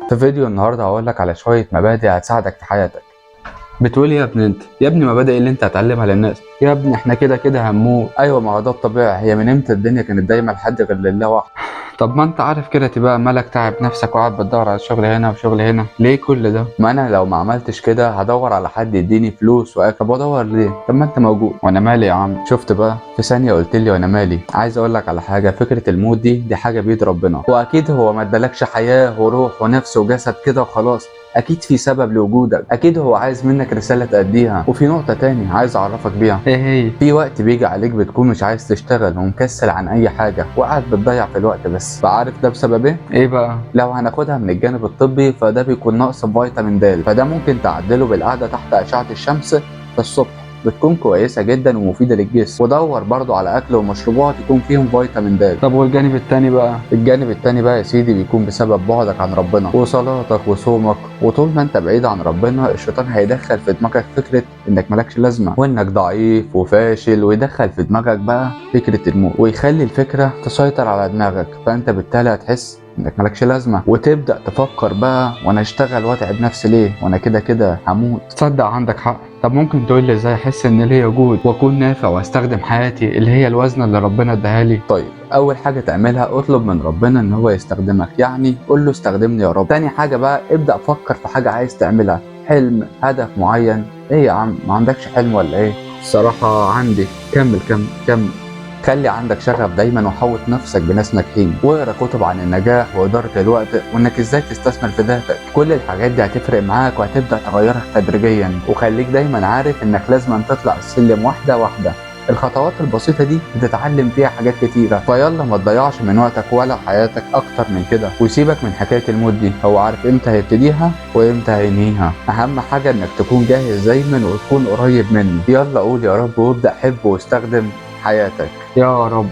في فيديو النهارده هقولك على شوية مبادئ هتساعدك في حياتك. بتقول يا ابني انت يا ابني مبادئ اللي انت هتعلمها للناس يا ابني احنا كده كده هنموت. ايوه ما هو ده الطبيعي، هي من امتى الدنيا كانت دايما لحد غير لله واحد. طب ما انت عارف كده تبقى مالك تعب نفسك وقاعد بتدور على شغل هنا وشغل هنا ليه كل ده؟ ما انا لو ما عملتش كده هدور على حد يديني فلوس طب وادور ليه؟ طب ما انت موجود. وانا مالي يا عم؟ شفت بقى في ثانيه قلت لي وانا مالي. عايز اقول لك على حاجه، فكره الموت دي حاجه بيد ربنا، واكيد هو ما ادالكش حياه وروح ونفس وجسد كده وخلاص. اكيد في سبب لوجودك، اكيد هو عايز منك رساله تأديها. وفي نقطه تاني عايز اعرفك بيها، ايه هي؟ في وقت بيجي عليك بتكون مش عايز تشتغل ومكسل عن اي حاجه وقاعد بتضيع في الوقت بس. فعارف ده بسبب ايه؟ ايه بقى؟ لو هناخدها من الجانب الطبي فده بيكون نقص فيتامين د، فده ممكن تعدله بالقعده تحت اشعه الشمس في الصبح، بتكون كويسه جدا ومفيده للجسم. ودور برضو على اكل ومشروبات يكون فيهم فيتامين د. طب والجانب التاني بقى؟ الجانب التاني بقى يا سيدي بيكون بسبب بعدك عن ربنا وصلاتك وصومك. وطول ما انت بعيد عن ربنا الشيطان هيدخل في دماغك فكره انك مالكش لازمه وانك ضعيف وفاشل، ويدخل في دماغك بقى فكره الموت ويخلي الفكره تسيطر على دماغك، فانت بالتالي هتحس انك مالكش لازمه وتبدا تفكر بقى وانا اشتغل واتعب نفسي ليه وانا كده كده هموت. تصدق عندك حق. طب ممكن تقول لي ازاي احس ان ليا وجود واكون نافع واستخدم حياتي اللي هي الوزنه اللي ربنا اداها لي؟ طيب اول حاجه تعملها اطلب من ربنا ان هو يستخدمك، يعني قول له استخدمني يا رب. تاني حاجه بقى ابدا فكر في حاجه عايز تعملها، حلم هدف معين. ايه يا عم ما عندكش حلم ولا ايه؟ الصراحه عندي. كمل كمل كمل. خلي عندك شغف دايما وحوط نفسك بناس ناجحين، واقرا كتب عن النجاح واداره الوقت وانك ازاي تستثمر في ذاتك. كل الحاجات دي هتفرق معاك وهتبدا تغيرك تدريجيا. وخليك دايما عارف انك لازم تطلع السلم واحده واحده. الخطوات البسيطة دي بتتعلم فيها حاجات كتيرة، فيلا ما تضيعش من وقتك ولا حياتك أكتر من كده. وسيبك من حكاية الموت دي، هو عارف إمتى هيبتديها وإمتى هينهيها. أهم حاجة إنك تكون جاهز دايما وتكون قريب منه. يلا قول يا رب وابدأ حب واستخدم حياتك. يا رب.